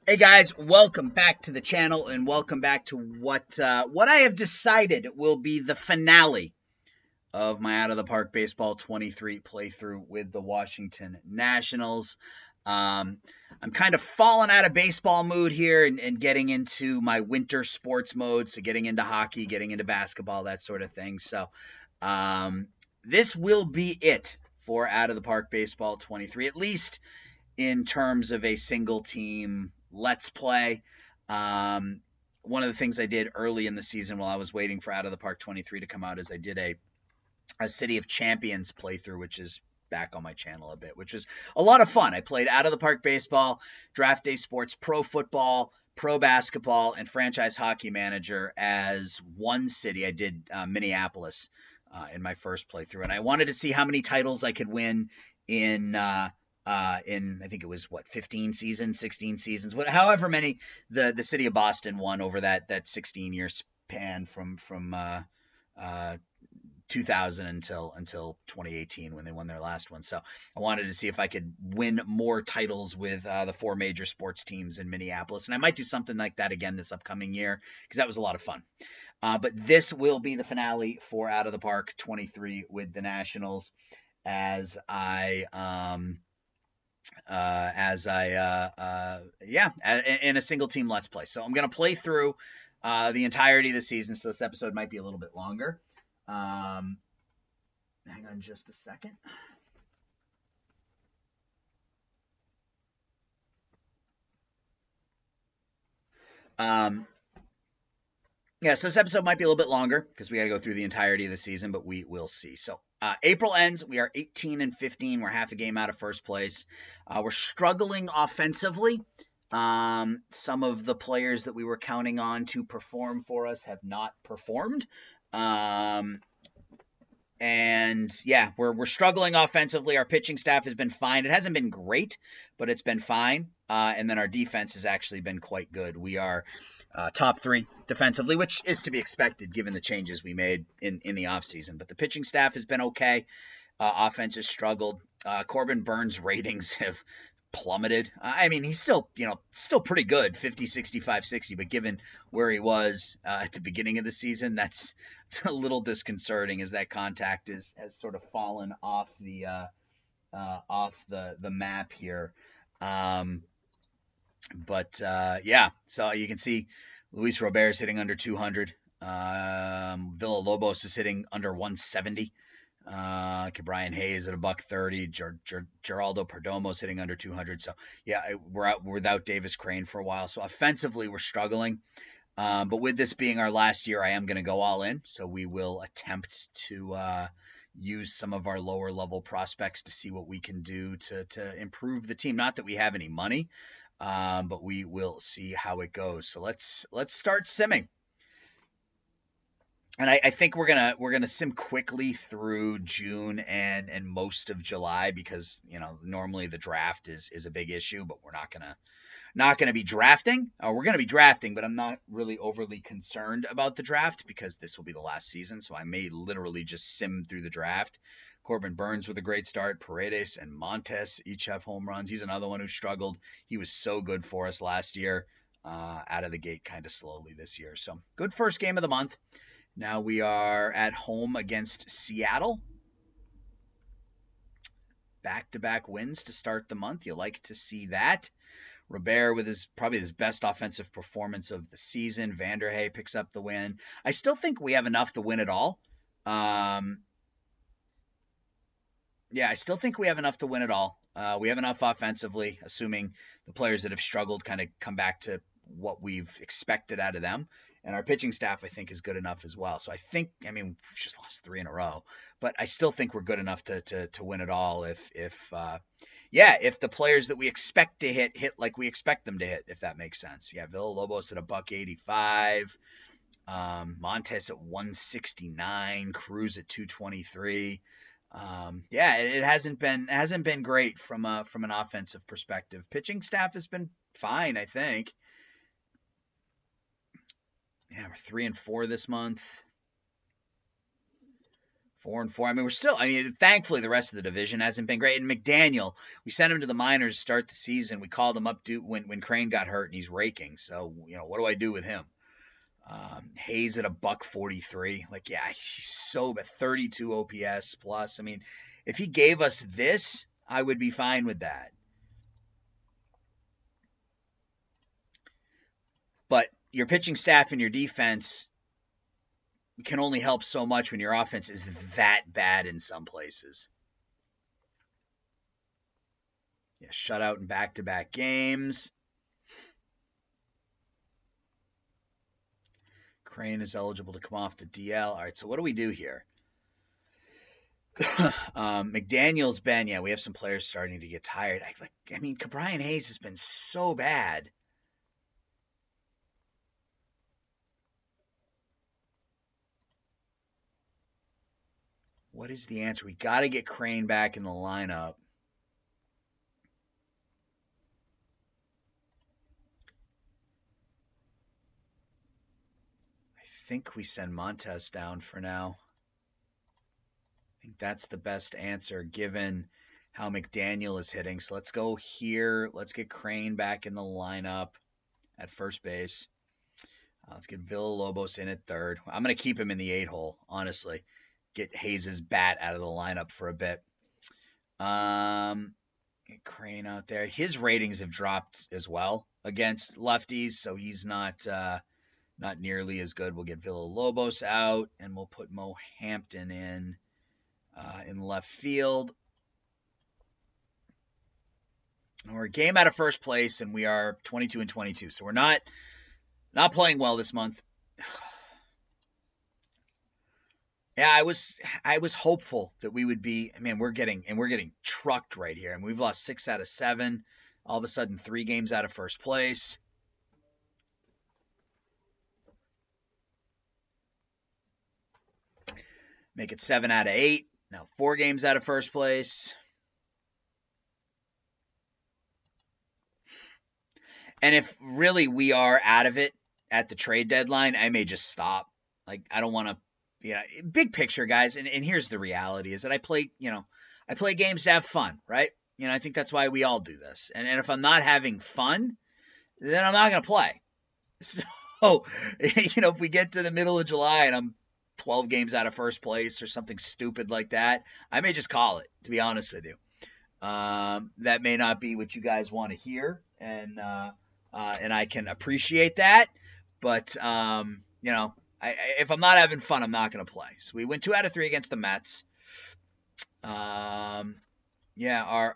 Hey guys, welcome back to the channel and welcome back to what I have decided will be the finale of my Out of the Park Baseball 23 playthrough with the Washington Nationals. I'm kind of falling out of baseball mood here and getting into my winter sports mode, so getting into hockey, getting into basketball, that sort of thing. So um, this will be it for Out of the Park Baseball 23, at least in terms of a single team let's play. Um, One of the things I did early in the season while I was waiting for Out of the Park 23 to come out is I did a City of Champions playthrough, which is back on my channel a bit, which was a lot of fun. I played Out of the Park Baseball, Draft Day Sports, Pro Football, Pro Basketball, and Franchise Hockey Manager as one city. I did Minneapolis in my first playthrough, and I wanted to see how many titles I could win in I think it was 15 seasons, 16 seasons, however many the city of Boston won over that 16-year span from 2000 until 2018 when they won their last one. So I wanted to see if I could win more titles with the four major sports teams in Minneapolis, and I might do something like that again this upcoming year because that was a lot of fun. But this will be the finale for Out of the Park 23 with the Nationals as in a single team let's play. So I'm gonna play through the entirety of the season. So this episode might be a little bit longer. Hang on just a second. Um, yeah, so this episode might be a little bit longer because we got to go through the entirety of the season, but we will see. So April ends. We are 18-15. We're half a game out of first place. We're struggling offensively. Some of the players that we were counting on to perform for us have not performed. And yeah, we're struggling offensively. Our pitching staff has been fine. It hasn't been great, but it's been fine. And then our defense has actually been quite good. We are top three defensively, which is to be expected given the changes we made in the offseason. But the pitching staff has been okay. Offense has struggled. Corbin Burns' ratings have plummeted. I mean, he's still pretty good, 50, 65, 60, but given where he was at the beginning of the season, it's a little disconcerting as that contact has sort of fallen off the map here. Yeah, so you can see Luis Robert's hitting under 200. Villalobos is hitting under 170. Brian Hayes at $130. Geraldo Perdomo's hitting under 200. So yeah, we're without Davis Crane for a while. So offensively, we're struggling. But with this being our last year, I am going to go all in. So we will attempt to use some of our lower level prospects to see what we can do to improve the team. Not that we have any money, but we will see how it goes. So let's start simming. And I think we're gonna sim quickly through June and most of July because normally the draft is a big issue, but we're not gonna be drafting. We're gonna be drafting, but I'm not really overly concerned about the draft because this will be the last season, so I may literally just sim through the draft. Corbin Burns with a great start. Paredes and Montes each have home runs. He's another one who struggled. He was so good for us last year. Out of the gate kind of slowly this year. So good first game of the month. Now we are at home against Seattle. Back-to-back wins to start the month. You like to see that. Robert with probably his best offensive performance of the season. Vanderhey picks up the win. I still think we have enough to win it all. Yeah, I still think we have enough to win it all. We have enough offensively, assuming the players that have struggled kind of come back to what we've expected out of them. And our pitching staff, I think, is good enough as well. So I mean, we've just lost 3 in a row, but I still think we're good enough to win it all if the players that we expect to hit like we expect them to hit, if that makes sense. Yeah, Villalobos at $185, Montes at 169, Cruz at 223. Yeah, it hasn't been great from an offensive perspective. Pitching staff has been fine, I think. Yeah, we're 3-4 this month. 4-4. I mean, we're still. I mean, thankfully, the rest of the division hasn't been great. And McDaniel, we sent him to the minors to start the season. We called him up when Crane got hurt, and he's raking. So what do I do with him? Hayes at $143. Like, yeah, he's so bad. 32 OPS plus. I mean, if he gave us this, I would be fine with that. But your pitching staff and your defense can only help so much when your offense is that bad in some places. Yeah, shutout in back-to-back games. Crane is eligible to come off the DL. All right, so what do we do here? McDaniel's been, we have some players starting to get tired. I mean, Brian Hayes has been so bad. What is the answer? We got to get Crane back in the lineup. I think we send Montez down for now. I think that's the best answer given how McDaniel is hitting. So let's go here. Let's get Crane back in the lineup at first base. Let's get Villalobos in at third. I'm going to keep him in the 8-hole, honestly. Get Hayes' bat out of the lineup for a bit. Get Crane out there. His ratings have dropped as well against lefties, so he's not nearly as good. We'll get Villalobos out, and we'll put Mo Hampton in left field. And we're a game out of first place, and we are 22-22. So we're not playing well this month. Yeah, I was hopeful that we would be. I mean, we're getting trucked right here. I mean, we've lost 6 out of 7. All of a sudden, 3 games out of first place. Make it 7 out of 8. Now 4 games out of first place. And if really we are out of it at the trade deadline, I may just stop. Like, I don't want to. Yeah, big picture, guys, and here's the reality: is that I play games to have fun, right? I think that's why we all do this. And if I'm not having fun, then I'm not going to play. So, if we get to the middle of July and I'm 12 games out of first place or something stupid like that, I may just call it, to be honest with you. That may not be what you guys want to hear, and I can appreciate that, but if I'm not having fun, I'm not going to play. So we went 2 out of 3 against the Mets. Our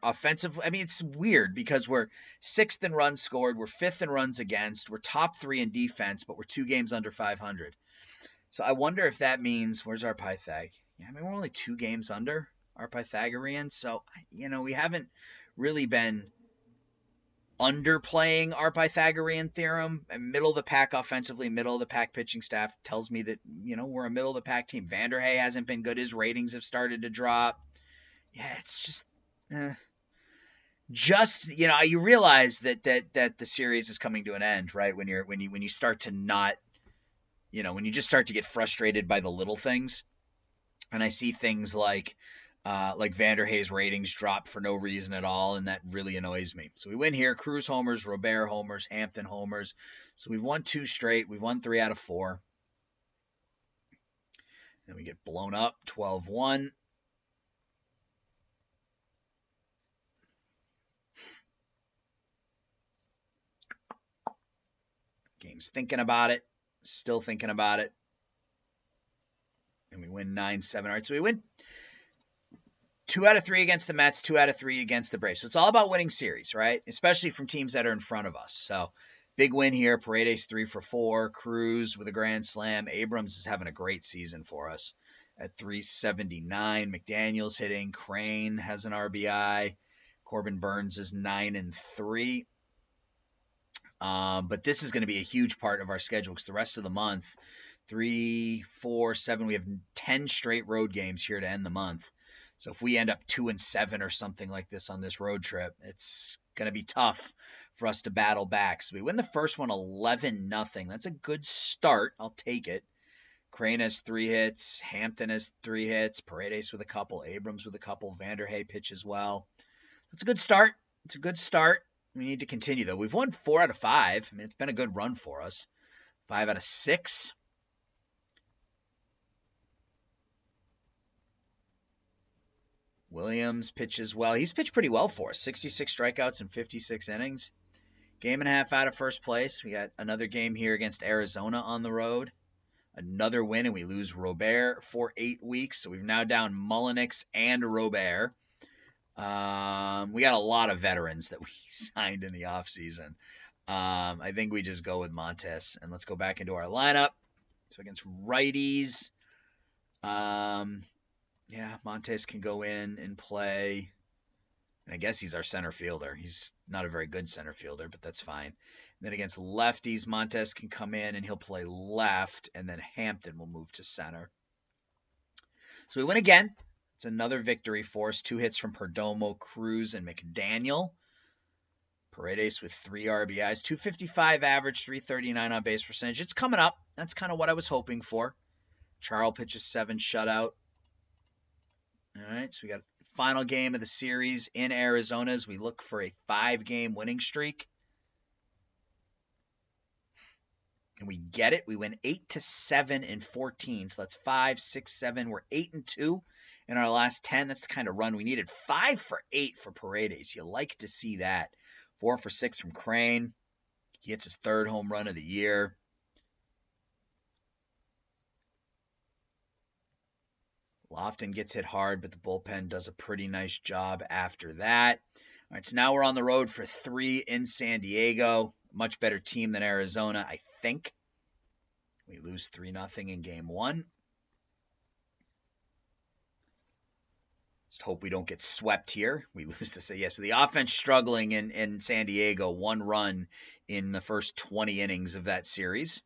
offensive, I mean, it's weird because we're 6th in runs scored. We're 5th in runs against. We're top 3 in defense, but we're 2 games under 500. So I wonder if that means, where's our Pythag? Yeah, I mean, we're only 2 games under our Pythagorean. So, we haven't really been underplaying our Pythagorean theorem. Middle of the pack offensively, middle of the pack pitching staff tells me that, we're a middle of the pack team. Vanderhey hasn't been good. His ratings have started to drop. Yeah, it's just, you realize that the series is coming to an end, right? When you start to not, when you just start to get frustrated by the little things. And I see things like Vanderhey's ratings drop for no reason at all, and that really annoys me. So we win here. Cruz homers, Robert homers, Hampton homers. So we've won 2 straight. We've won 3 out of 4. Then we get blown up, 12-1. Game's thinking about it. Still thinking about it. And we win 9-7. All right, so we win 2 out of 3 against the Mets, 2 out of 3 against the Braves. So it's all about winning series, right? Especially from teams that are in front of us. So big win here. Paredes 3 for 4. Cruz with a grand slam. Abrams is having a great season for us at 379. McDaniel's hitting. Crane has an RBI. Corbin Burns is 9-3. But this is going to be a huge part of our schedule because the rest of the month, 3, 4, 7, we have 10 straight road games here to end the month. So if we end up 2-7 or something like this on this road trip, it's going to be tough for us to battle back. So we win the first one 11-0. That's a good start. I'll take it. Crane has 3 hits. Hampton has 3 hits. Paredes with a couple. Abrams with a couple. Vanderhey pitches well. It's a good start. It's a good start. We need to continue, though. We've won 4 out of 5. I mean, it's been a good run for us. 5 out of 6. Williams pitches well. He's pitched pretty well for us. 66 strikeouts in 56 innings. Game and a half out of first place. We got another game here against Arizona on the road. Another win, and we lose Robert for 8 weeks. So we've now down Mullenix and Robert. We got a lot of veterans that we signed in the offseason. I think we just go with Montes. And let's go back into our lineup. So against righties, yeah, Montes can go in and play. And I guess he's our center fielder. He's not a very good center fielder, but that's fine. And then against lefties, Montes can come in and he'll play left, and then Hampton will move to center. So we win again. It's another victory for us. 2 hits from Perdomo, Cruz, and McDaniel. Paredes with 3 RBIs, 255 average, 339 on base percentage. It's coming up. That's kind of what I was hoping for. Charles pitches 7 shutout. All right, so we got final game of the series in Arizona as we look for a 5-game winning streak. And we get it. We win 8-7 in 14. So that's 5, 6, 7. We're 8-2 in our last 10. That's the kind of run we needed. 5 for 8 for Paredes. You like to see that. 4 for 6 from Crane. He hits his 3rd home run of the year. Lofton gets hit hard, but the bullpen does a pretty nice job after that. All right, so now we're on the road for 3 in San Diego. Much better team than Arizona, I think. We lose 3-0 in game 1. Just hope we don't get swept here. We lose this. Yeah, so the offense struggling in San Diego. 1 run in the first 20 innings of that series.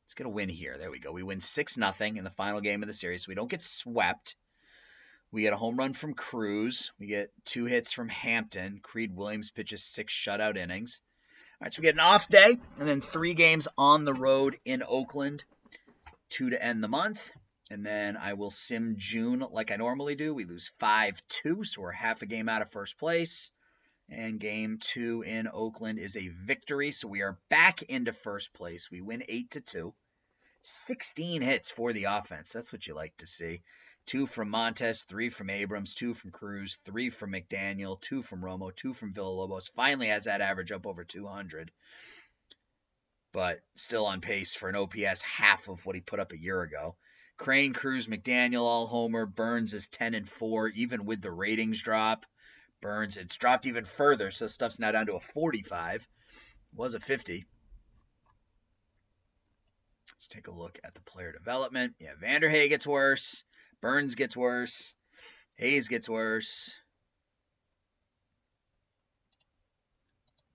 Let's get a win here. There we go. We win 6-0 in the final game of the series, so we don't get swept. We get a home run from Cruz. We get 2 hits from Hampton. Creed Williams pitches 6 shutout innings. All right, so we get an off day, and then 3 games on the road in Oakland, 2 to end the month. And then I will sim June like I normally do. We lose 5-2, so we're half a game out of first place. And game 2 in Oakland is a victory, so we are back into first place. We win 8-2. 16 hits for the offense. That's what you like to see. 2 from Montes, 3 from Abrams, 2 from Cruz, 3 from McDaniel, 2 from Romo, 2 from Villalobos. Finally has that average up over 200. But still on pace for an OPS half of what he put up a year ago. Crane, Cruz, McDaniel, all homer. Burns is 10-4, even with the ratings drop. Burns, it's dropped even further, so stuff's now down to a 45. It was a 50. Let's take a look at the player development. Yeah, Vanderhey gets worse. Burns gets worse. Hayes gets worse.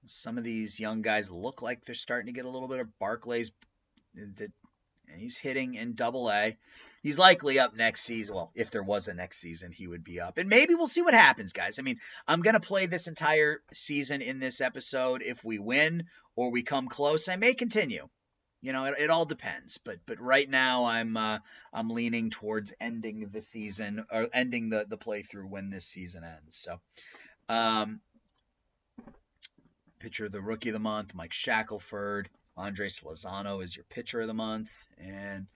Some of these young guys look like they're starting to get a little bit of Barclays. He's hitting in Double-A. He's likely up next season. Well, if there was a next season, he would be up. And maybe we'll see what happens, guys. I mean, I'm going to play this entire season in this episode. If we win or we come close, I may continue. You know, it all depends. But right now, I'm leaning towards ending the season or ending the playthrough when this season ends. So, pitcher of the Rookie of the Month, Mike Shackelford. Andres Lozano is your pitcher of the month, and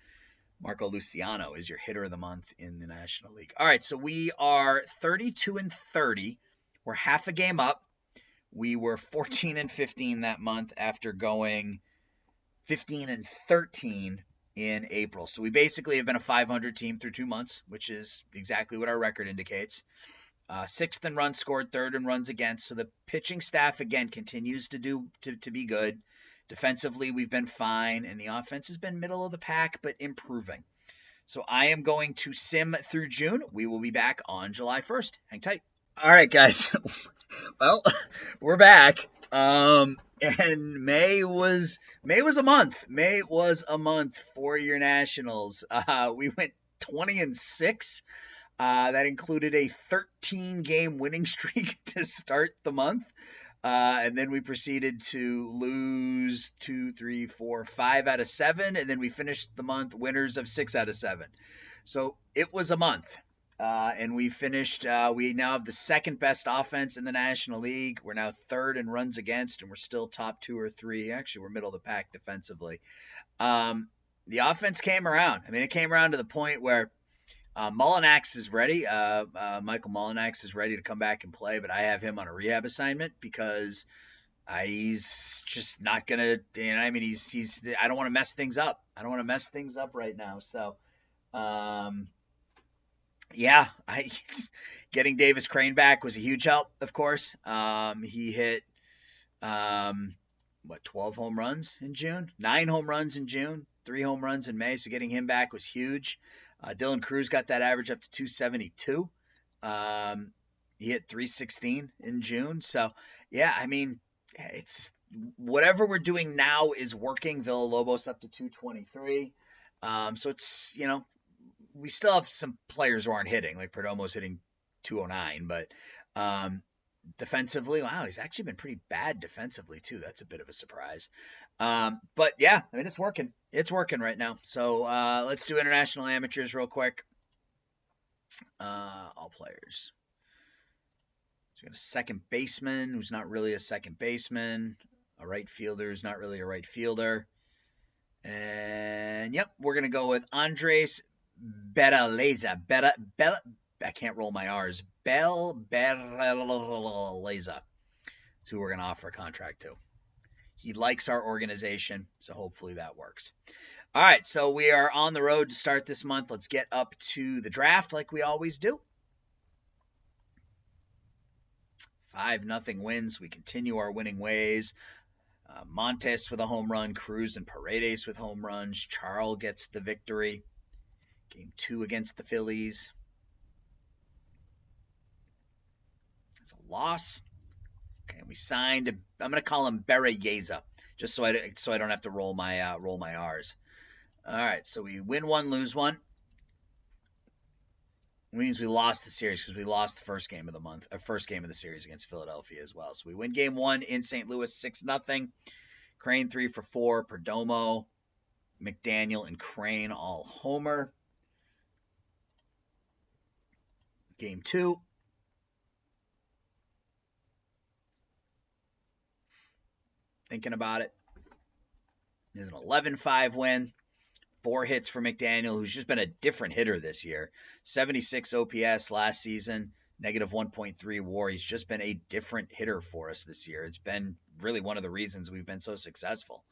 Marco Luciano is your hitter of the month in the National League. All right, so we are 32-30. We're half a game up. We were 14-15 that month after going 15-13 in April. So we basically have been a 500 team through 2 months, which is exactly what our record indicates. 6th in runs scored, 3rd in runs against. So the pitching staff, again, continues to be good. Defensively, we've been fine, and the offense has been middle of the pack, but improving. So I am going to sim through June. We will be back on July 1st. Hang tight. All right, guys. Well, we're back. And May was a month. May was a month for your Nationals. We went 20-6. That included a 13-game winning streak to start the month. And then we proceeded to lose 2, 3, 4, 5 out of 7. And then we finished the month winners of 6 out of 7. So it was a month. And we finished, we now have the second best offense in the National League. We're now third in runs against, and we're still top 2 or 3. Actually, we're middle of the pack defensively. The offense came around. I mean, it came around to the point where Mullinax is ready. Michael Mullinax is ready to come back and play, but I have him on a rehab assignment because he's just not gonna. You know, I mean, he's. I don't want to mess things up. I don't want to mess things up right now. So, yeah, getting Davis Crane back was a huge help. Of course, he hit 12 home runs in June, 9 home runs in June, 3 home runs in May. So getting him back was huge. Dylan Cruz got that average up to 272. He hit 316 in June. So, yeah, I mean, it's whatever we're doing now is working. Villalobos up to 223. So it's, you know, we still have some players who aren't hitting, like Perdomo's hitting 209, but defensively, wow, he's actually been pretty bad defensively too. That's a bit of a surprise. But yeah, I mean, it's working. It's working right now. So let's do international amateurs real quick. All players. So we got a second baseman who's not really a second baseman. A right fielder who's not really a right fielder. And yep, we're gonna go with Andres Beraleza. I can't roll my R's. Beraleza. That's who we're gonna offer a contract to. He likes our organization, so hopefully that works. All right, so we are on the road to start this month. Let's get up to the draft like we always do. 5-0 wins. We continue our winning ways. Montes with a home run, Cruz and Paredes with home runs. Charles gets the victory. Game 2 against the Phillies. It's a loss. Okay, we signed. I'm going to call him Berayeza, just so I don't have to roll my R's. All right, so we win 1, lose 1. It means we lost the series because we lost the first game of the month, or first game of the series against Philadelphia as well. So we win game 1 in St. Louis, 6-0. Crane 3 for 4. Perdomo, McDaniel, and Crane all homer. Game 2. Thinking about it. It's an 11-5 win. 4 hits for McDaniel, who's just been a different hitter this year. 76 OPS last season, negative 1.3 WAR. He's just been a different hitter for us this year. It's been really one of the reasons we've been so successful.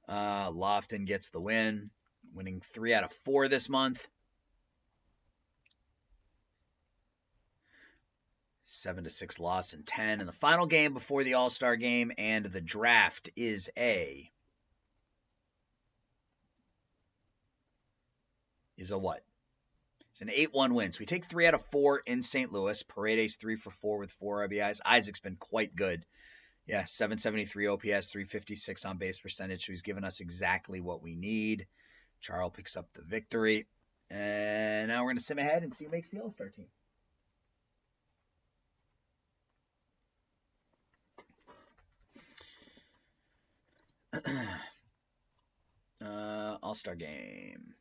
Lofton gets the win, winning 3 out of 4 this month. 7-6 loss in 10. And the final game before the All-Star game and the draft is a what? It's an 8-1 win. So we take 3 out of 4 in St. Louis. Paredes 3 for 4 with 4 RBIs. Isaac's been quite good. Yeah, 773 OPS, 356 on base percentage. So he's given us exactly what we need. Charles picks up the victory. And now we're going to sim ahead and see who makes the All-Star team. All-Star game.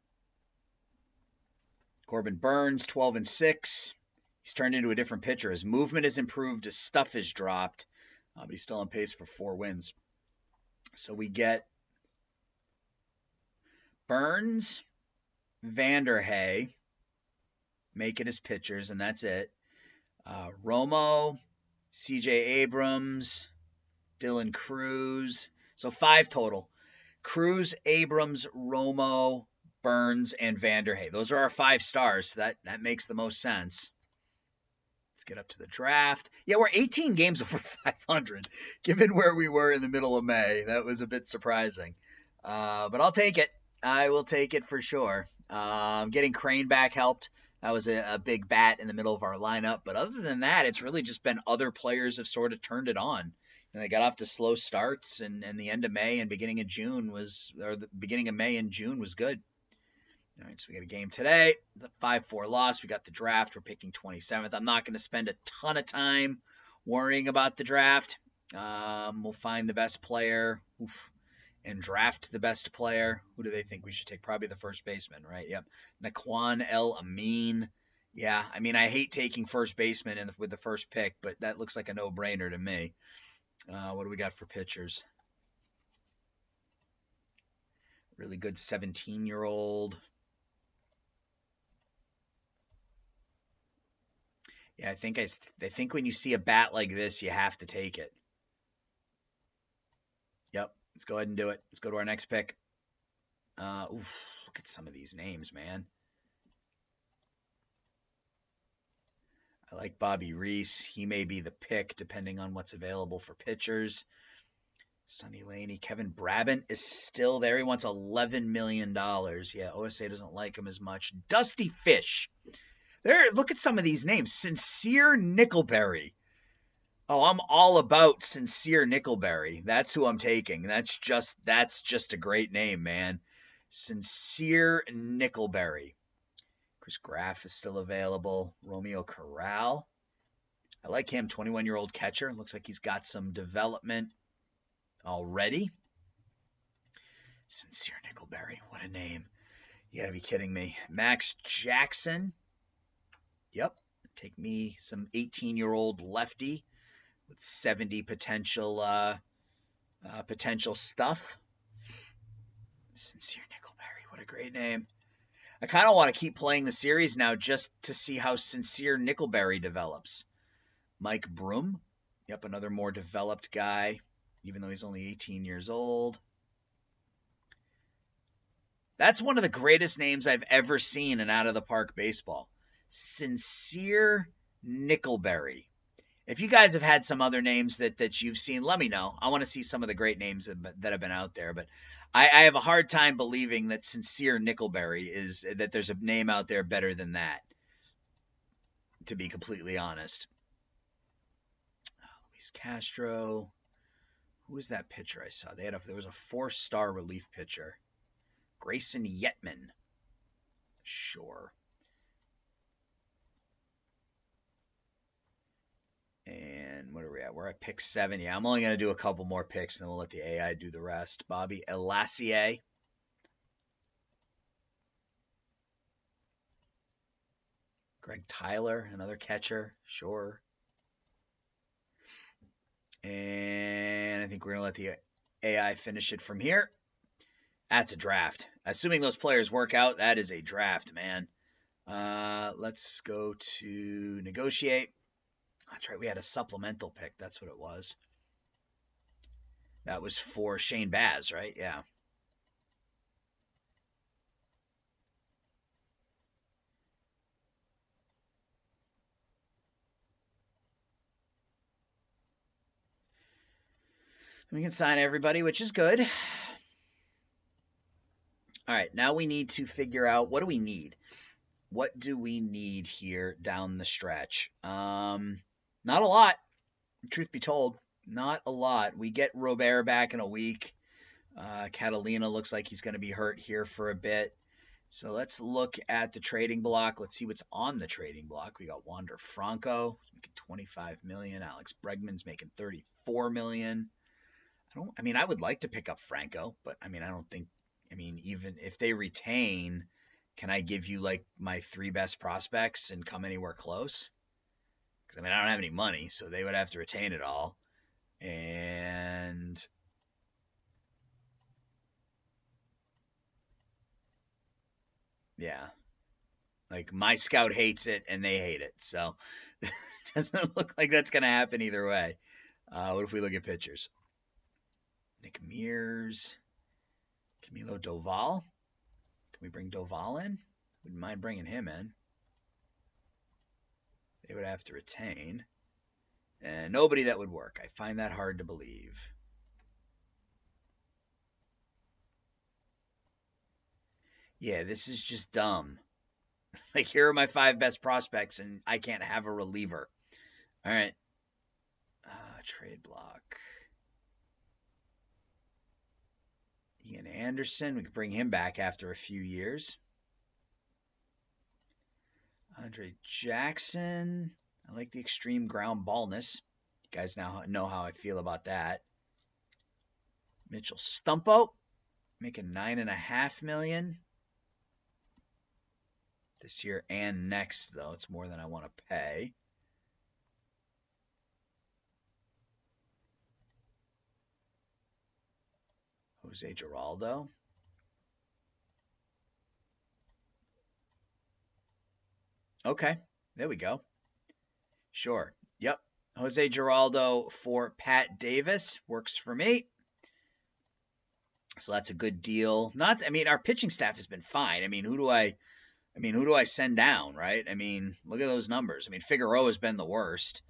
Corbin Burns, 12-6. He's turned into a different pitcher. His movement has improved. His stuff has dropped. But he's still on pace for 4 wins. So we get Burns, Vanderhey making his pitchers, and that's it. Romo, CJ Abrams, Dylan Cruz. So 5 total. Cruz, Abrams, Romo, Burns, and Vanderhey. Those are our 5 stars. So that makes the most sense. Let's get up to the draft. Yeah, we're 18 games over 500, given where we were in the middle of May. That was a bit surprising. But I'll take it. I will take it for sure. Getting Crane back helped. That was a big bat in the middle of our lineup. But other than that, it's really just been other players have sort of turned it on. And they got off to slow starts, and the end of May and beginning of June the beginning of May and June was good. All right, so we got a game today, the 5-4 loss. We got the draft. We're picking 27th. I'm not going to spend a ton of time worrying about the draft. We'll find the best player. Oof. And draft the best player. Who do they think we should take? Probably the first baseman, right? Yep. Naquan El Amin. Yeah, I mean, I hate taking first baseman with the first pick, but that looks like a no-brainer to me. What do we got for pitchers? Really good 17-year-old. Yeah, I think when you see a bat like this, you have to take it. Yep. Let's go ahead and do it. Let's go to our next pick. Look at some of these names, man. I like Bobby Reese. He may be the pick depending on what's available for pitchers. Sonny Laney. Kevin Brabant is still there. He wants $11 million. Yeah, OSA doesn't like him as much. Dusty Fish. There, look at some of these names. Sincere Nickelberry. Oh, I'm all about Sincere Nickelberry. That's who I'm taking. That's just a great name, man. Sincere Nickelberry. Chris Graff is still available. Romeo Corral. I like him. 21-year-old catcher. Looks like he's got some development already. Sincere Nickelberry. What a name. You gotta be kidding me. Max Jackson. Yep. Take me some 18-year-old lefty with 70 potential stuff. Sincere Nickelberry. What a great name. I kind of want to keep playing the series now just to see how Sincere Nickelberry develops. Mike Broom. Yep, another more developed guy, even though he's only 18 years old. That's one of the greatest names I've ever seen in Out of the Park baseball. Sincere Nickelberry. If you guys have had some other names that you've seen, let me know. I want to see some of the great names that have been out there. But I have a hard time believing that Sincere Nickelberry that there's a name out there better than that, to be completely honest. Luis Castro. Who was that pitcher I saw? There was a 4-star relief pitcher. Grayson Yetman. Sure. And what are we at? We're at pick 7. Yeah, I'm only going to do a couple more picks, and then we'll let the AI do the rest. Bobby Elassier. Greg Tyler, another catcher. Sure. And I think we're going to let the AI finish it from here. That's a draft. Assuming those players work out, that is a draft, man. Let's go to negotiate. That's right. We had a supplemental pick. That's what it was. That was for Shane Baz, right? Yeah. We can sign everybody, which is good. All right. Now we need to figure out, what do we need? What do we need here down the stretch? Not a lot. Truth be told, not a lot. We get Robert back in a week. Catalina looks like he's going to be hurt here for a bit. So let's look at the trading block. Let's see what's on the trading block. We got Wander Franco making $25 million. Alex Bregman's making $34 million. I would like to pick up Franco, but even if they retain, can I give you like my 3 best prospects and come anywhere close? Because I don't have any money, so they would have to retain it all. And yeah, like my scout hates it and they hate it, so it doesn't look like that's gonna happen either way. What if we look at pitchers? Nick Mears, Camilo Doval. Can we bring Doval in? Wouldn't mind bringing him in. They would have to retain. And nobody that would work. I find that hard to believe. Yeah, this is just dumb. Like, here are my 5 best prospects, and I can't have a reliever. All right. Trade block. Ian Anderson. We could bring him back after a few years. Andre Jackson. I like the extreme ground ballness. You guys now know how I feel about that. Mitchell Stumpo, making $9.5 million this year and next, though. It's more than I want to pay. Jose Giraldo. Okay, there we go. Sure. Yep. Jose Giraldo for Pat Davis works for me. So that's a good deal. Our pitching staff has been fine. Who do I send down, right? Look at those numbers. Figueroa has been the worst.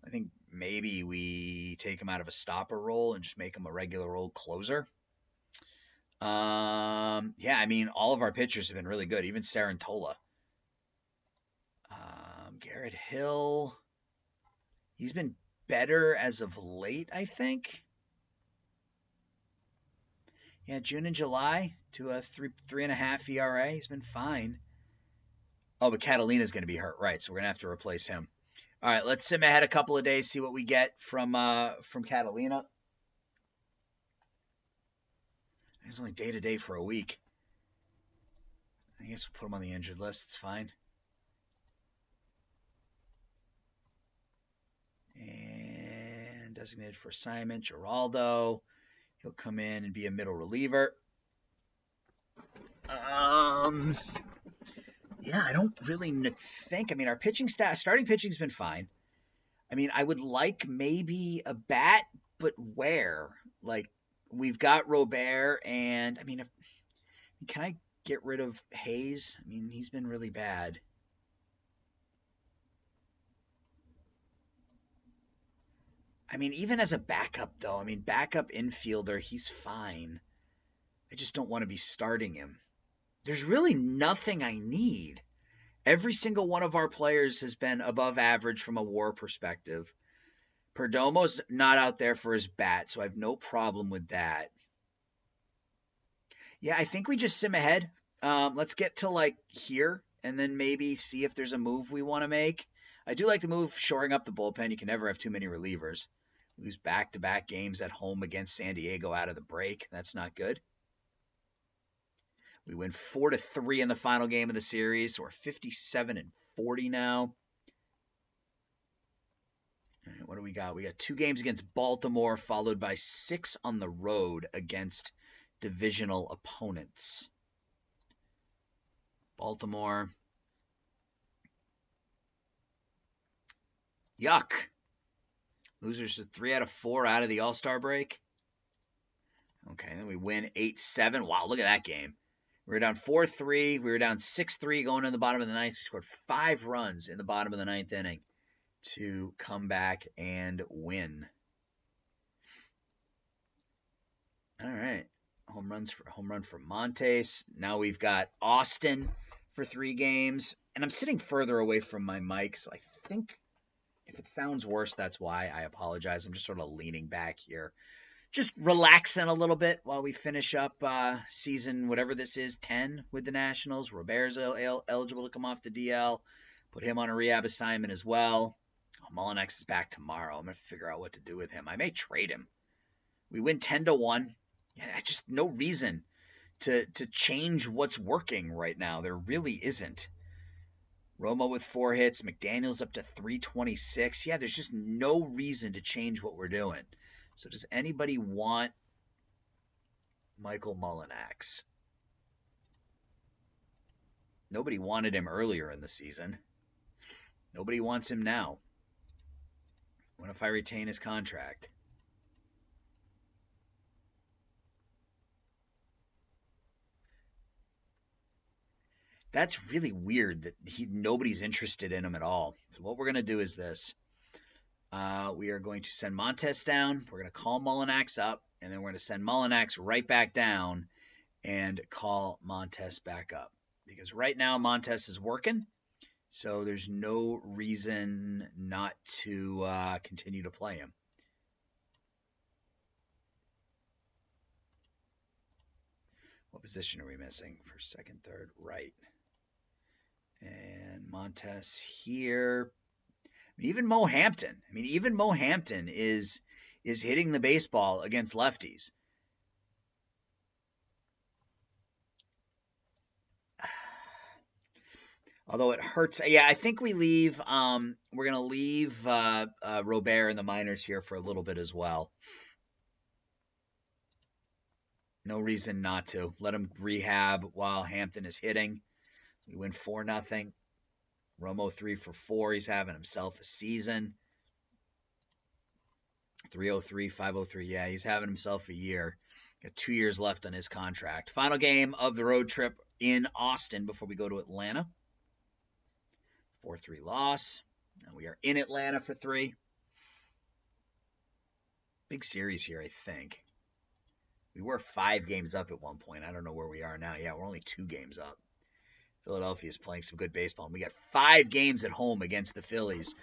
I think maybe we take him out of a stopper role and just make him a regular old closer. All of our pitchers have been really good, even Sarantola. Garrett Hill, he's been better as of late, I think. Yeah, June and July to a 3.5 ERA. He's been fine. Oh, but Catalina's going to be hurt, right? So we're going to have to replace him. All right, let's sim ahead a couple of days, see what we get from Catalina. He's only day-to-day for a week. I guess we'll put him on the injured list. It's fine. And designated for assignment, Giraldo. He'll come in and be a middle reliever. Yeah, I don't really think. Our pitching staff, starting pitching's been fine. I would like maybe a bat, but where? Like, we've got Robert, and can I get rid of Hayes? He's been really bad. Even as a backup, though, backup infielder, he's fine. I just don't want to be starting him. There's really nothing I need. Every single one of our players has been above average from a WAR perspective. Perdomo's not out there for his bat, so I have no problem with that. Yeah, I think we just sim ahead. Let's get to here, and then maybe see if there's a move we want to make. I do like the move shoring up the bullpen. You can never have too many relievers. We lose back-to-back games at home against San Diego out of the break. That's not good. We win 4-3 in the final game of the series, so we're 57-40 now. All right, what do we got? We got 2 games against Baltimore, followed by 6 on the road against divisional opponents. Baltimore. Yuck. Losers 3 out of 4 out of the All-Star break. Okay, then we win 8-7. Wow, look at that game. We were down 4-3. We were down 6-3 going in the bottom of the ninth. We scored 5 runs in the bottom of the ninth inning to come back and win. All right. Home run for Montes. Now we've got Austin for 3 games. And I'm sitting further away from my mic, so I think if it sounds worse, that's why. I apologize. I'm just sort of leaning back here. Just relaxing a little bit while we finish up season, whatever this is, 10 with the Nationals. Robert's eligible to come off the DL. Put him on a rehab assignment as well. Mullinex is back tomorrow. I'm going to figure out what to do with him. I may trade him. We win 10-1. Yeah, just no reason to change what's working right now. There really isn't. Romo with 4 hits. McDaniel's up to 326. Yeah, there's just no reason to change what we're doing. So does anybody want Michael Mullinex? Nobody wanted him earlier in the season. Nobody wants him now. What if I retain his contract? That's really weird that nobody's interested in him at all. So what we're going to do is this. We are going to send Montes down. We're going to call Mullinex up, and then we're going to send Mullinex right back down and call Montes back up. Because right now Montes is working, so there's no reason not to continue to play him. What position are we missing for second, third, right? And Montes here. Even Mo Hampton. Even Mo Hampton is hitting the baseball against lefties. Although it hurts. Yeah, I think we leave. We're gonna leave Robert in the minors here for a little bit as well. No reason not to. Let him rehab while Hampton is hitting. We win 4-0. Romo 3 for 4. He's having himself a season. 303, 503. Yeah, he's having himself a year. Got 2 years left on his contract. Final game of the road trip in Austin before we go to Atlanta. 4-3 loss. And we are in Atlanta for 3. Big series here, I think. We were 5 games up at one point. I don't know where we are now. Yeah, we're only 2 games up. Philadelphia is playing some good baseball. And we got 5 games at home against the Phillies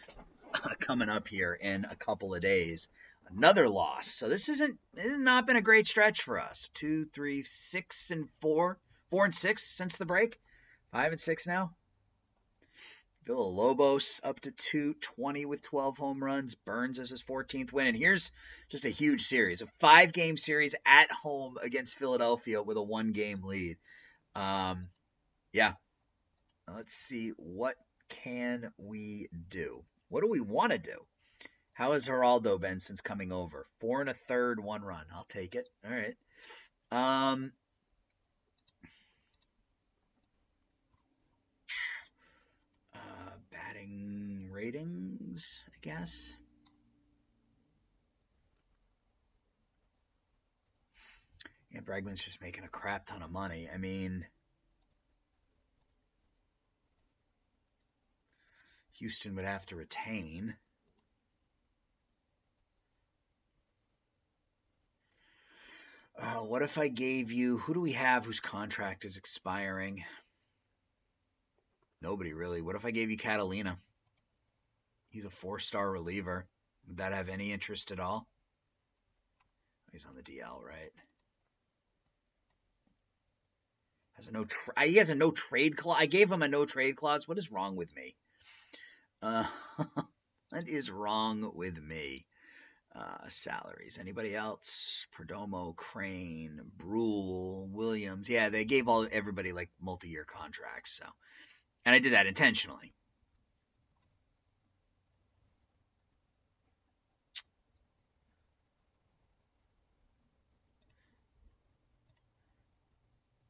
coming up here in a couple of days. Another loss. So this has not been a great stretch for us. 2, 3, 6, and 4. 4 and 6 since the break. 5 and 6 now. Villalobos up to 220 with 12 home runs. Burns is his 14th win. And here's just a huge series. A 5-game series at home against Philadelphia with a 1-game lead. Yeah. Let's see. What can we do? What do we want to do? How has Geraldo been since coming over? 4 1/3, 1 run. I'll take it. All right. Batting ratings, I guess. Yeah, Bregman's just making a crap ton of money. Houston would have to retain. What if I gave you... Who do we have whose contract is expiring? Nobody, really. What if I gave you Catalina? He's a 4-star reliever. Would that have any interest at all? He's on the DL, right? He has a no trade clause. I gave him a no trade clause. What is wrong with me? What is wrong with me? Salaries. Anybody else? Perdomo, Crane, Brule, Williams. Yeah, they gave everybody like multi-year contracts. So, and I did that intentionally.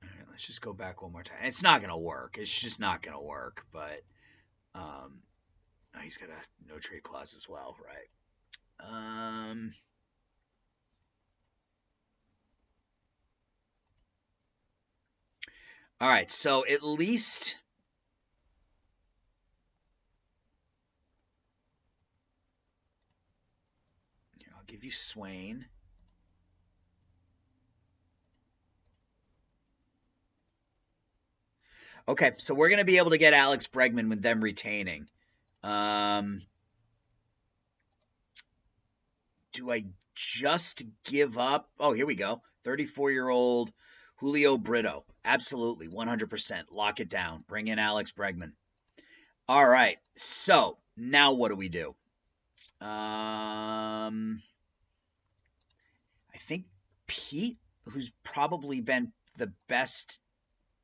All right, let's just go back one more time. It's not gonna work. It's just not gonna work. But he's got a no trade clause as well, right? All right, so at least here, I'll give you Swain. Okay, so we're going to be able to get Alex Bregman with them retaining. Do I just give up? Oh, here we go. 34-year-old Julio Brito. Absolutely, 100%. Lock it down. Bring in Alex Bregman. All right, so now what do we do? I think Pete, who's probably been the best.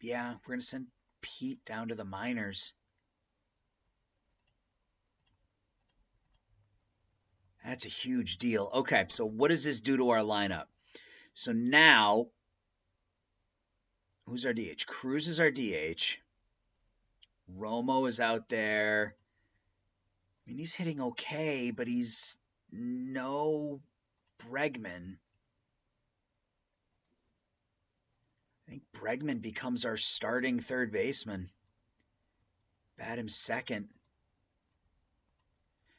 Yeah, we're going to send Pete down to the minors. That's a huge deal. Okay, so what does this do to our lineup? So now, who's our DH? Cruz is our DH. Romo is out there. He's hitting okay, but he's no Bregman. I think Bregman becomes our starting third baseman. Bat him second.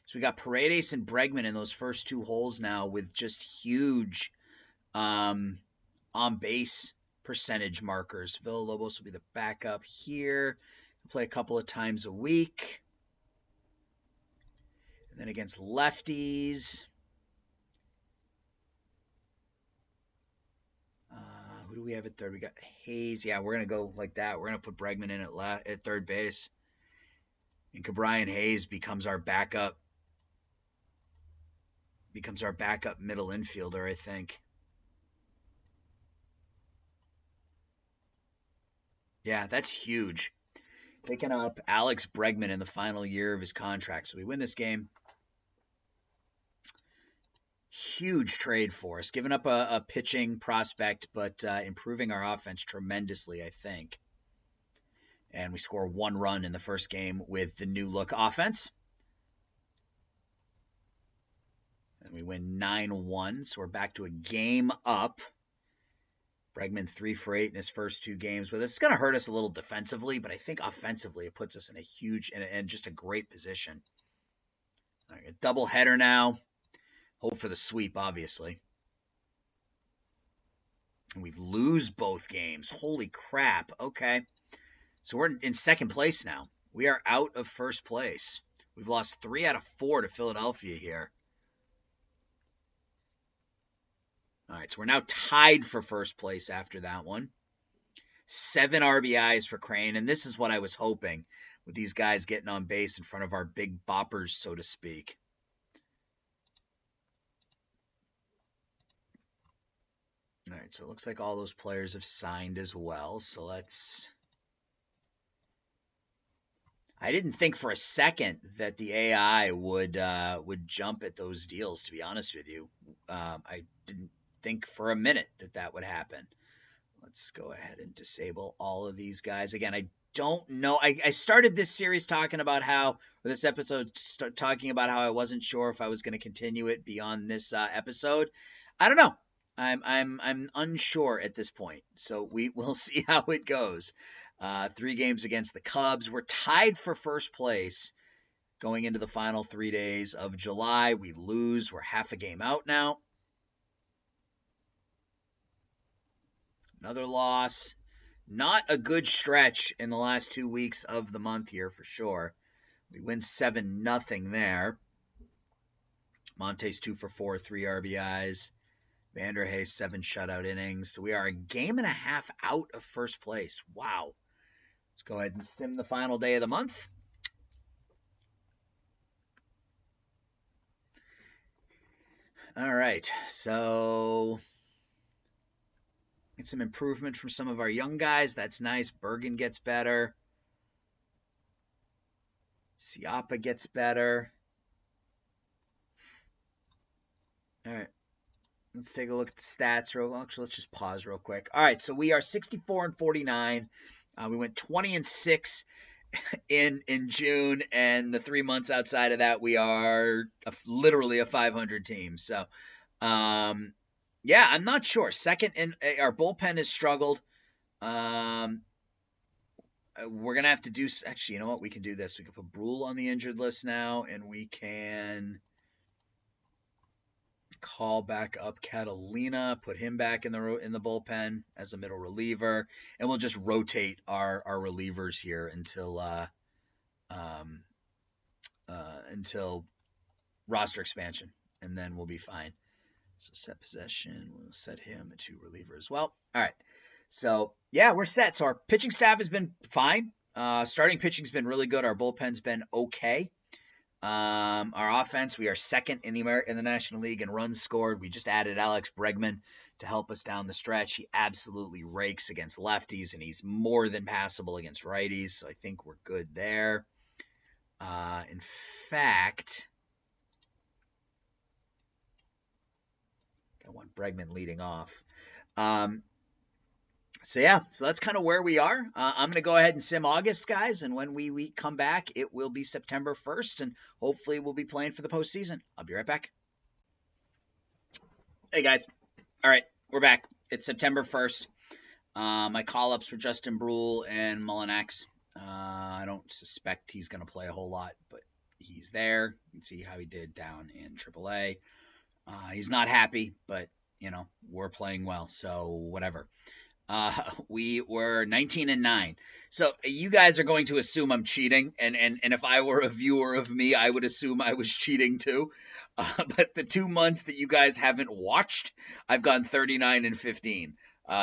So we got Paredes and Bregman in those first 2 holes now with just huge on-base percentage markers. Villalobos will be the backup here. He'll play a couple of times a week. And then against lefties. Who do we have at third? We got Hayes. Yeah, we're going to go like that. We're going to put Bregman in at third base. And Cabrian Hayes becomes our backup becomes our backup middle infielder, I think. Yeah, that's huge. Picking up Alex Bregman in the final year of his contract. So we win this game. Huge trade for us. Giving up a pitching prospect, but improving our offense tremendously, I think. And we score 1 run in the first game with the new look offense. And we win 9-1, so we're back to a game up. Bregman 3 for 8 in his first 2 games. But it's going to hurt us a little defensively, but I think offensively it puts us in a huge and just a great position. All right, a double header now. Hope for the sweep, obviously. And we lose both games. Holy crap. Okay. So we're in second place now. We are out of first place. We've lost 3 out of 4 to Philadelphia here. All right, so we're now tied for first place after that one. 7 RBIs for Crane, and this is what I was hoping with these guys getting on base in front of our big boppers, so to speak. All right, so it looks like all those players have signed as well. So let's... I didn't think for a second that the AI would jump at those deals, to be honest with you. I didn't think for a minute that would happen. Let's go ahead and disable all of these guys. Again, I don't know. I started this series talking about how, or this episode talking about how I wasn't sure if I was going to continue it beyond this episode. I don't know. I'm unsure at this point. So we'll see how it goes. 3 games against the Cubs. We're tied for first place going into the final 3 days of July. We lose. We're half a game out now. Another loss. Not a good stretch in the last 2 weeks of the month here for sure. We win 7-0 there. Montes 2 for 4, 3 RBIs. Vanderhey 7 shutout innings. So we are a game and a half out of first place. Wow. Let's go ahead and sim the final day of the month. All right. So get some improvement from some of our young guys. That's nice. Bergen gets better. Siapa gets better. All right. Let's take a look at the stats. Actually, let's just pause real quick. All right. So we are 64-49. We went 20-6 in June, and the 3 months outside of that, we are literally a 500 team. So, yeah, I'm not sure. Second, and our bullpen has struggled. We're gonna have to do. Actually, you know what? We can do this. We can put Brule on the injured list now, and we can call back up Catalina, put him back in the bullpen as a middle reliever, and we'll just rotate our relievers here until roster expansion, and then we'll be fine. So set possession, we'll set him a 2 reliever as well. All right. So yeah, we're set. So our pitching staff has been fine. Starting pitching's been really good. Our bullpen's been okay. Our offense, we are second in the National League in runs scored. We just added Alex Bregman to help us down the stretch. He absolutely rakes against lefties, and he's more than passable against righties. So I think we're good there. In fact, I want Bregman leading off. So yeah, so that's kind of where we are. I'm going to go ahead and sim August, guys, and when we come back, it will be September 1st, and hopefully we'll be playing for the postseason. I'll be right back. Hey, guys. All right, we're back. It's September 1st. My call-ups were Justin Brule and Mullinax. I don't suspect he's going to play a whole lot, but he's there. You can see how he did down in AAA. He's not happy, but, you know, we're playing well, so whatever. We were 19-9. So you guys are going to assume I'm cheating, and if I were a viewer of me, I would assume I was cheating too. But the 2 months that you guys haven't watched, I've gone 39-15.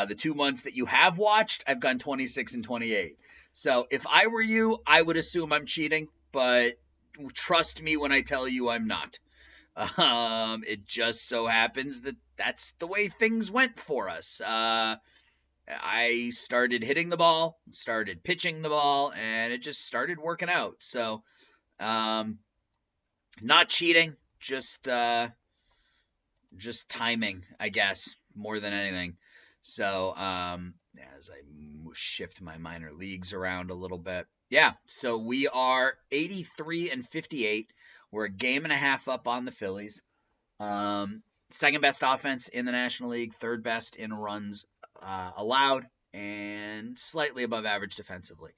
The 2 months that you have watched, I've gone 26-28. So if I were you, I would assume I'm cheating, but trust me when I tell you I'm not. It just so happens that that's the way things went for us. I started hitting the ball, started pitching the ball, and it just started working out. So, um, not cheating, just timing, I guess, more than anything. So, as I shift my minor leagues around a little bit, yeah. So we are 83 and 58. We're a game and a half up on the Phillies. Second best offense in the National League, third best in runs allowed, and slightly above average defensively.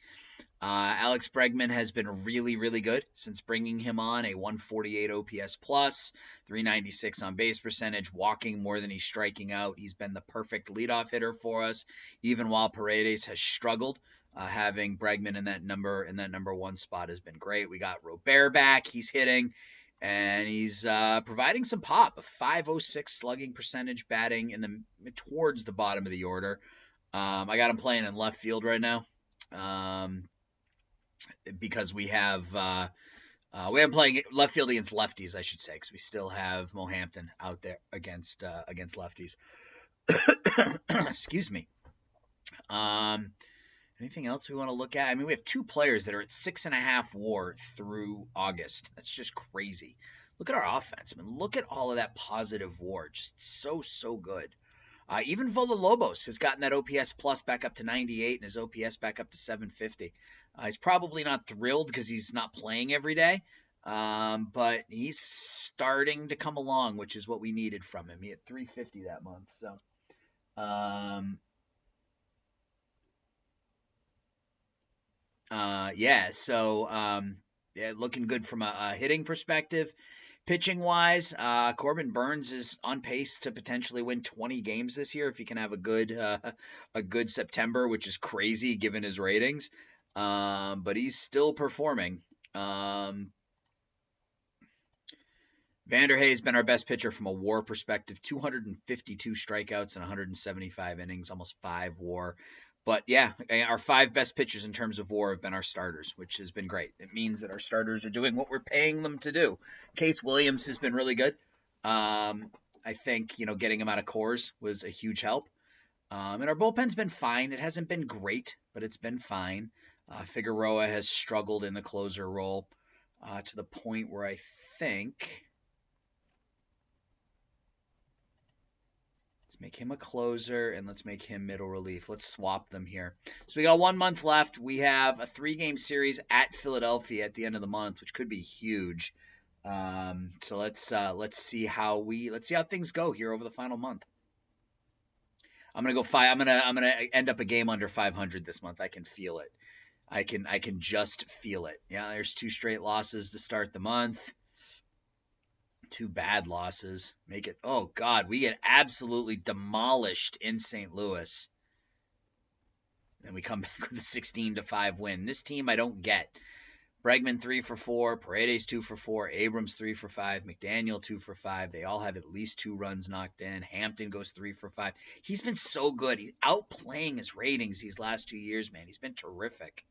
Alex Bregman has been really, really good since bringing him on. A 148 OPS plus, 396 on base percentage, walking more than he's striking out. He's been the perfect leadoff hitter for us, even while Paredes has struggled. Having Bregman in that number one spot has been great. We got Robert back. He's hitting. And he's providing some pop. A 506 slugging percentage, batting towards the bottom of the order. I got him playing in left field right now. Because we have playing left field against lefties, I should say, because we still have Mohampton out there against lefties. Excuse me. Anything else we want to look at? I mean, we have two players that are at 6.5 WAR through August. That's just crazy. Look at our offense. I mean, look at all of that positive WAR. Just so good. Even Villalobos has gotten that OPS plus back up to 98 and his OPS back up to 750. He's probably not thrilled because he's not playing every day, but he's starting to come along, which is what we needed from him. He had 350 that month. So, looking good from a hitting perspective. Pitching wise, Corbin Burns is on pace to potentially win 20 games this year if he can have a good September, which is crazy given his ratings. But he's still performing. Vanderhay's been our best pitcher from a WAR perspective. 252 strikeouts and 175 innings, almost 5 WAR. But yeah, our 5 best pitchers in terms of WAR have been our starters, which has been great. It means that our starters are doing what we're paying them to do. Case Williams has been really good. I think, getting him out of Coors was a huge help. And our bullpen's been fine. It hasn't been great, but it's been fine. Figueroa has struggled in the closer role to the point where I think... Make him a closer, and let's make him middle relief. Let's swap them here. So we got 1 month left. We have a 3-game series at Philadelphia at the end of the month, which could be huge. So let's see how things go here over the final month. I'm gonna go 5. I'm gonna end up a game under 500 this month. I can feel it. I can just feel it. Yeah, there's 2 straight losses to start the month. 2 bad losses. Make it, oh God, we get absolutely demolished in St. Louis. Then we come back with a 16-5 win. This team I don't get. Bregman 3 for 4, Paredes 2 for 4, Abrams 3 for 5, McDaniel 2 for 5. They all have at least 2 runs knocked in. Hampton goes 3 for 5. He's been so good. He's outplaying his ratings these last 2 years, man. He's been terrific.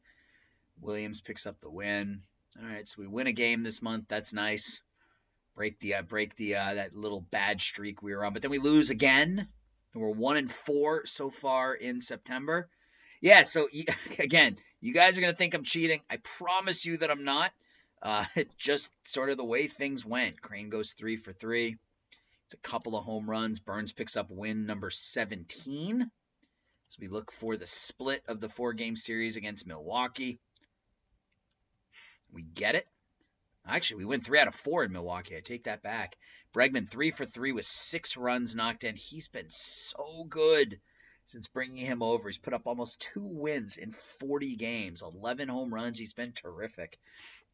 Williams picks up the win. All right, so we win a game this month. That's nice. Break that little bad streak we were on, but then we lose again. And we're 1-4 so far in September. Yeah, so again, you guys are gonna think I'm cheating. I promise you that I'm not. Just sort of the way things went. Crane goes 3 for 3. It's a couple of home runs. Burns picks up win number 17. So we look for the split of the 4-game series against Milwaukee. We get it. Actually, we win 3 out of 4 in Milwaukee. I take that back. Bregman 3 for 3 with 6 runs knocked in. He's been so good since bringing him over. He's put up almost 2 wins in 40 games, 11 home runs. He's been terrific.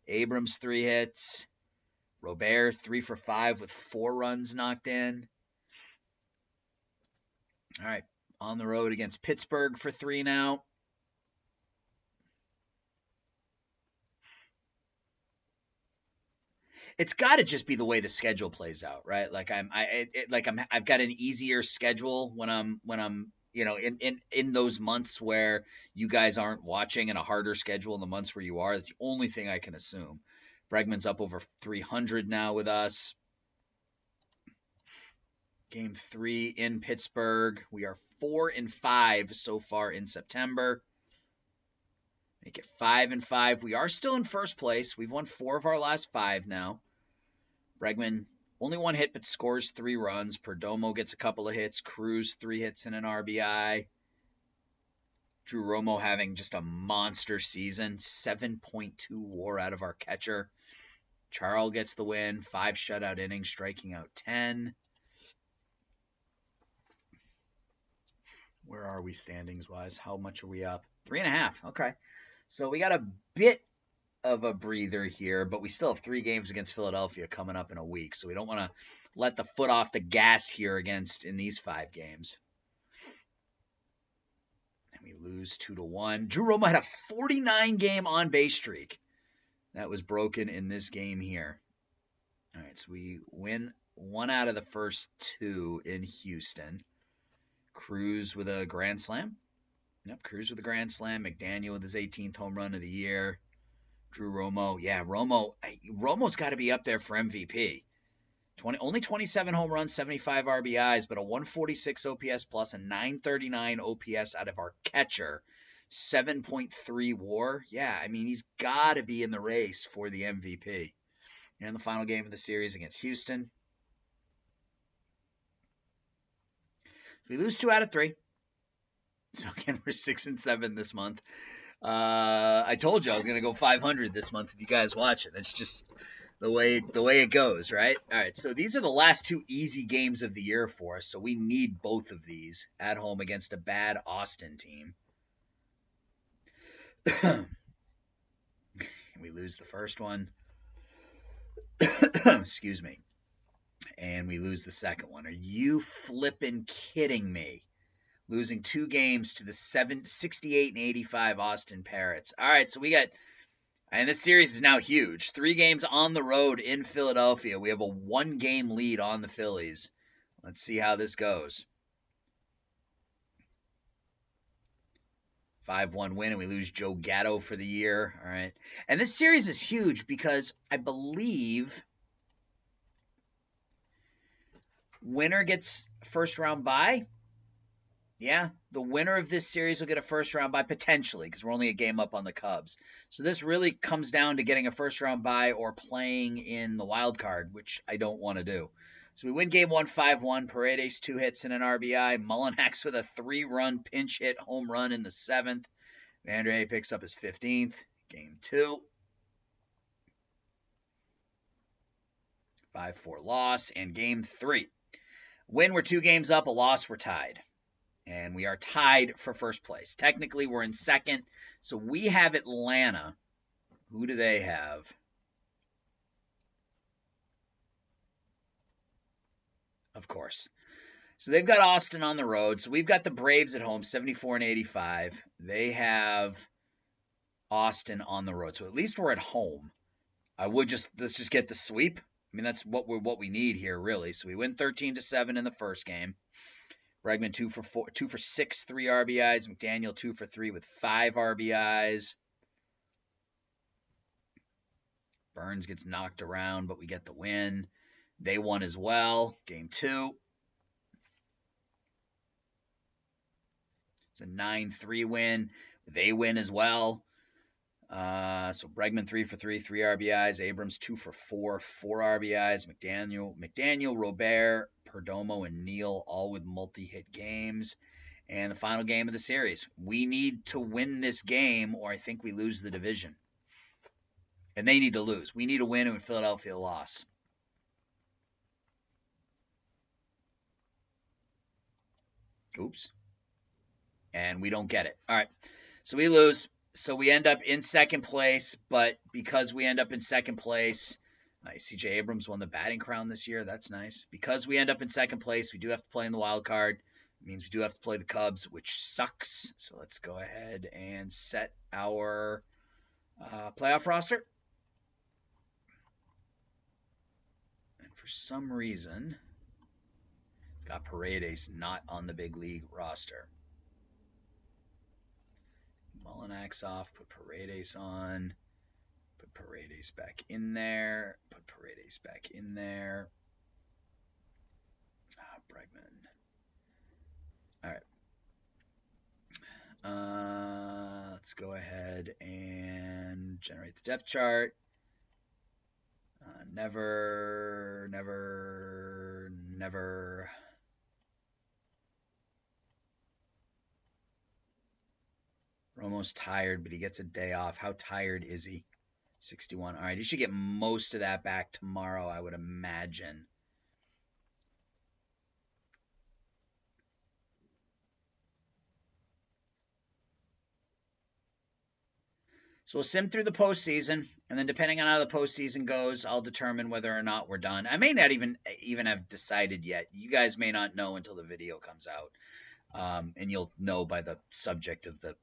Abrams 3 hits. Robert 3 for 5 with 4 runs knocked in. All right, on the road against Pittsburgh for 3 now. It's got to just be the way the schedule plays out, right? Like I've got an easier schedule when I'm in those months where you guys aren't watching, and a harder schedule in the months where you are. That's the only thing I can assume. Bregman's up over 300 now with us. Game 3 in Pittsburgh. We are 4-5 so far in September. Make it 5-5. We are still in first place. We've won 4 of our last 5 now. Bregman, only 1 hit but scores 3 runs. Perdomo gets a couple of hits. Cruz, 3 hits and an RBI. Drew Romo having just a monster season. 7.2 WAR out of our catcher. Charles gets the win. 5 shutout innings, striking out 10. Where are we standings-wise? How much are we up? 3.5. Okay. So we got a bit of a breather here, but we still have 3 games against Philadelphia coming up in a week. So we don't want to let the foot off the gas here in these 5 games. And we lose 2-1. Drew Romo had a 49-game on-base streak. That was broken in this game here. All right, so we win 1 out of the first 2 in Houston. Cruz with a grand slam. Yep, Cruz with a grand slam. McDaniel with his 18th home run of the year. Drew Romo. Yeah, Romo's got to be up there for MVP. Only 27 home runs, 75 RBIs, but a 146 OPS plus, a 939 OPS out of our catcher. 7.3 WAR. Yeah, I mean, he's got to be in the race for the MVP. And the final game of the series against Houston. We lose 2 out of 3. So again, we're 6-7 this month. I told you I was going to go 500 this month if you guys watch it. That's just the way it goes, right? All right, so these are the last 2 easy games of the year for us, so we need both of these at home against a bad Austin team. We lose the first one. Excuse me. And we lose the second one. Are you flipping kidding me? Losing 2 games to the 68-85 Austin Parrots. All right, so we got, and this series is now huge. 3 games on the road in Philadelphia. We have a 1-game lead on the Phillies. Let's see how this goes. 5-1 win, and we lose Joe Gatto for the year. All right. And this series is huge because I believe winner gets first round bye. Yeah, the winner of this series will get a first round bye potentially because we're only a game up on the Cubs. So this really comes down to getting a first round bye or playing in the wild card, which I don't want to do. So we win game 1, 5-1. Paredes 2 hits and an RBI. Mullinax with a 3-run pinch hit home run in the 7th. Vandre picks up his 15th. Game 2. 5-4 loss. And game 3. Win, we're 2 games up. A loss, we're tied. And we are tied for first place. Technically, we're in second. So we have Atlanta. Who do they have? Of course. So they've got Austin on the road. So we've got the Braves at home, 74-85. They have Austin on the road. So at least we're at home. Let's just get the sweep. I mean, that's what we need here, really. So we win 13-7 in the first game. Bregman 2 for 6, 3 RBIs. McDaniel 2 for 3 with 5 RBIs. Burns gets knocked around, but we get the win. They won as well. Game 2. It's a 9-3 win. They win as well. So Bregman 3 for 3, 3 RBIs. Abrams 2 for 4, 4 RBIs. McDaniel, Robert, Perdomo, and Neal all with multi-hit games. And the final game of the series. We need to win this game, or I think we lose the division. And they need to lose. We need to win, and Philadelphia loss. Oops. And we don't get it. All right. So we lose. So we end up in second place, but because we end up in second place, nice. CJ Abrams won the batting crown this year. That's nice. Because we end up in second place, we do have to play in the wild card. It means we do have to play the Cubs, which sucks. So let's go ahead and set our playoff roster. And for some reason, it's got Paredes not on the big league roster. Mullinax off, put Paredes on, put Paredes back in there, put Paredes back in there. Bregman. All right. Let's go ahead and generate the depth chart. Never. Romo's tired, but he gets a day off. How tired is he? 61. All right, he should get most of that back tomorrow, I would imagine. So we'll sim through the postseason, and then depending on how the postseason goes, I'll determine whether or not we're done. I may not even have decided yet. You guys may not know until the video comes out, and you'll know by the subject of the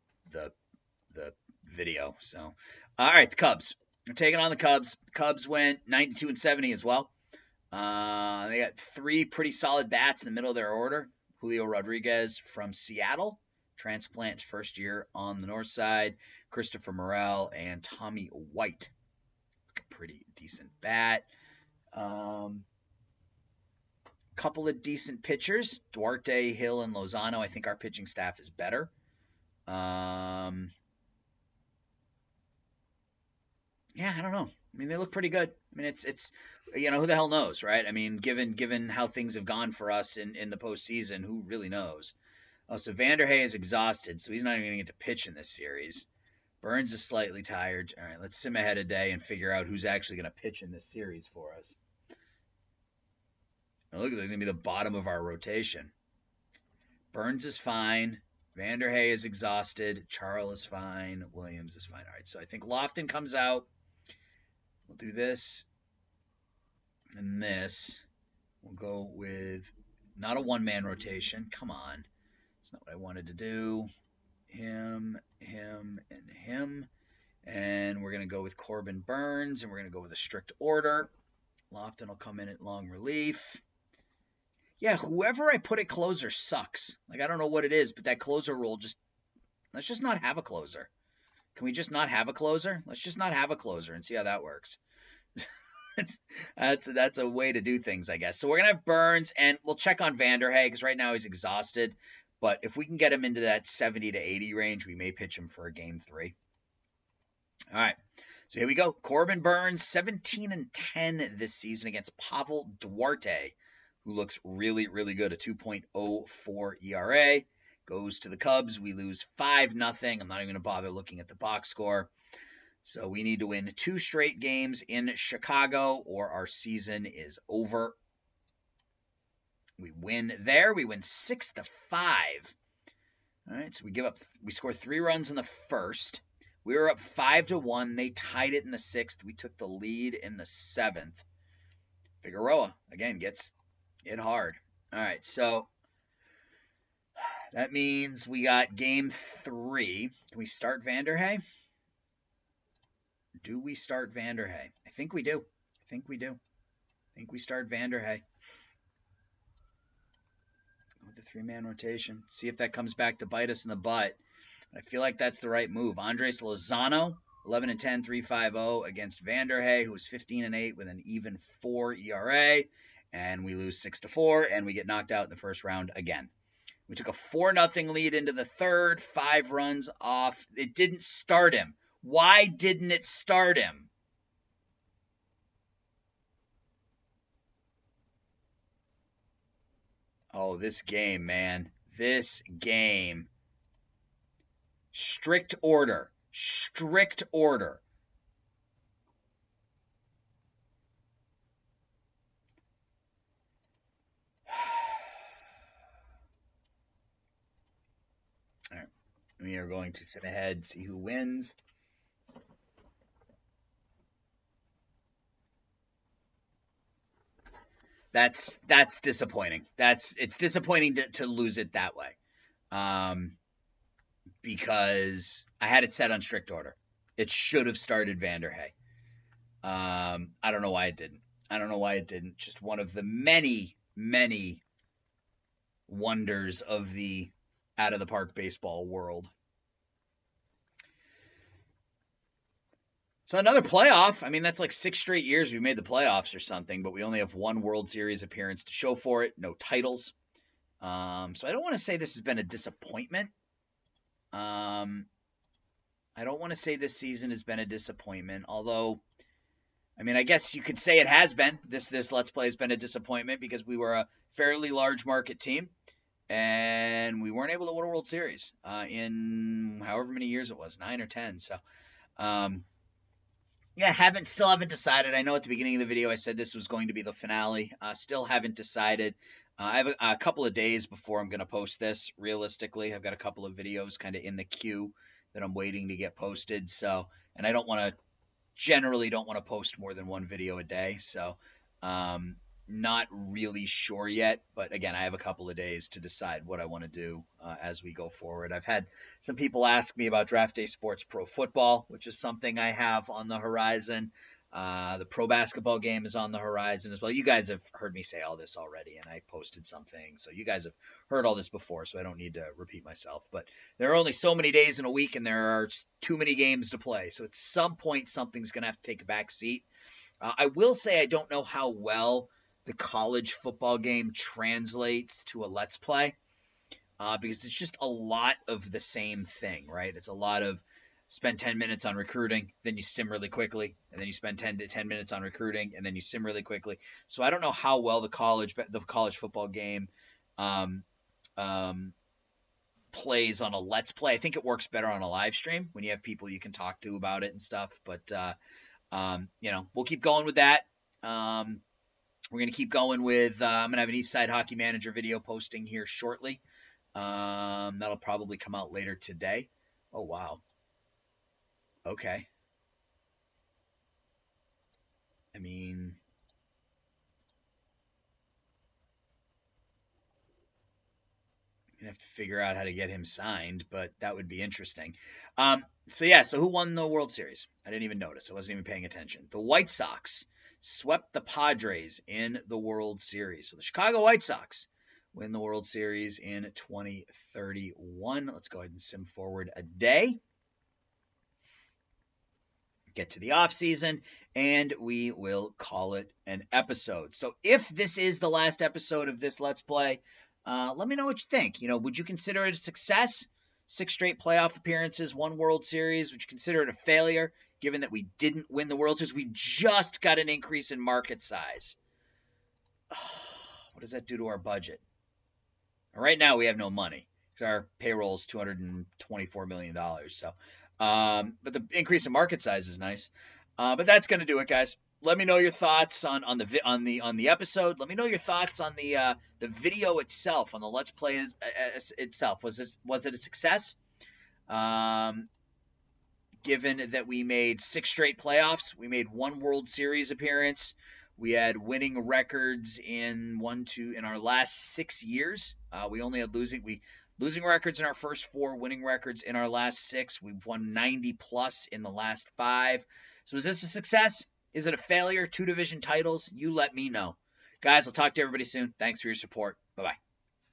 video. So, all right, the Cubs. We're taking on the Cubs. The Cubs went 92-70 as well. They got 3 pretty solid bats in the middle of their order. Julio Rodriguez from Seattle, transplant first year on the north side. Christopher Morel and Tommy White. Pretty decent bat. Couple of decent pitchers. Duarte, Hill, and Lozano. I think our pitching staff is better. Yeah, I don't know. I mean, they look pretty good. I mean, it's who the hell knows, right? I mean, given how things have gone for us in the postseason, who really knows? Oh, so Vanderhey is exhausted, so he's not even going to get to pitch in this series. Burns is slightly tired. All right, let's sim ahead a day and figure out who's actually going to pitch in this series for us. It looks like it's going to be the bottom of our rotation. Burns is fine. Vanderhey is exhausted. Charles is fine. Williams is fine. All right, so I think Lofton comes out. We'll do this and this. We'll go with not a one-man rotation. Come on. That's not what I wanted to do. Him, and him. And we're going to go with Corbin Burns, and we're going to go with a strict order. Lofton will come in at long relief. Yeah, whoever I put at closer sucks. Like, I don't know what it is, but that closer role let's just not have a closer. Can we just not have a closer? Let's just not have a closer and see how that works. That's a way to do things, I guess. So we're going to have Burns, and we'll check on Vanderhey because right now he's exhausted. But if we can get him into that 70 to 80 range, we may pitch him for a game 3. All right. So here we go. Corbin Burns, 17-10 this season against Pavel Duarte, who looks really, really good, a 2.04 ERA. Goes to the Cubs. We lose 5-0. I'm not even going to bother looking at the box score. So we need to win 2 straight games in Chicago or our season is over. We win there. We win 6-5. All right, so we score 3 runs in the first. We were up 5-1. They tied it in the 6th. We took the lead in the 7th. Figueroa, again, gets hit hard. All right, so that means we got game 3. Can we start Vanderhey? Do we start Vanderhey? I think we do. I think we start Vanderhey. With the 3-man rotation. See if that comes back to bite us in the butt. I feel like that's the right move. Andres Lozano, 11-10, 3.50 against Vanderhey, who is 15-8 with an even 4 ERA. And we lose 6-4, and we get knocked out in the first round again. We took a 4-0 lead into the third, 5 runs off. It didn't start him. Why didn't it start him? Oh, this game, man. This game. Strict order. Strict order. All right. We are going to sit ahead, see who wins. That's disappointing. It's disappointing to lose it that way. Because I had it set on strict order. It should have started Vanderhey. I don't know why it didn't. Just one of the many, many wonders of the out of the park baseball world. So another playoff. I mean, that's like 6 straight years we made the playoffs or something, but we only have one World Series appearance to show for it. No titles. So I don't want to say this has been a disappointment. I don't want to say this season has been a disappointment, although, I mean, I guess you could say it has been. This Let's Play has been a disappointment because we were a fairly large market team, and we weren't able to win a World Series in however many years it was, 9 or 10. So, yeah, still haven't decided. I know at the beginning of the video I said this was going to be the finale. Still haven't decided. I have a couple of days before I'm going to post this. Realistically, I've got a couple of videos kind of in the queue that I'm waiting to get posted. So, and I generally don't want to post more than one video a day. So, not really sure yet, but again, I have a couple of days to decide what I want to do as we go forward. I've had some people ask me about Draft Day Sports Pro Football, which is something I have on the horizon. The pro basketball game is on the horizon as well. You guys have heard me say all this already, and I posted something, so you guys have heard all this before, so I don't need to repeat myself. But there are only so many days in a week, and there are too many games to play, so at some point something's going to have to take a back seat. I will say I don't know how well the college football game translates to a Let's Play because it's just a lot of the same thing, right? It's a lot of spend 10 minutes on recruiting, then you sim really quickly, and then you spend 10 minutes on recruiting, and then you sim really quickly. So I don't know how well the college football game plays on a Let's Play. I think it works better on a live stream when you have people you can talk to about it and stuff. But we'll keep going with that. We're going to keep going with, I'm going to have an Eastside Hockey Manager video posting here shortly. That'll probably come out later today. Oh, wow. Okay. I mean, I'm going to have to figure out how to get him signed, but that would be interesting. So who won the World Series? I didn't even notice. I wasn't even paying attention. The White Sox swept the Padres in the World Series. So the Chicago White Sox win the World Series in 2031. Let's go ahead and sim forward a day. Get to the off season, and we will call it an episode. So if this is the last episode of this Let's Play, let me know what you think. Would you consider it a success? 6 straight playoff appearances, 1 World Series. Would you consider it a failure, given that we didn't win the World Series? We just got an increase in market size. What does that do to our budget? Right now, we have no money because our payroll is $224 million. So, but the increase in market size is nice. But that's going to do it, guys. Let me know your thoughts on the episode. Let me know your thoughts on the video itself, on the Let's Play itself. Was it a success? Given that we made 6 straight playoffs, we made 1 World Series appearance. We had winning records in our last 6 years. We only had losing records in our first 4, winning records in our last 6. We've won 90 plus in the last 5. So is this a success? Is it a failure? 2 division titles? You let me know. Guys, I'll talk to everybody soon. Thanks for your support. Bye-bye.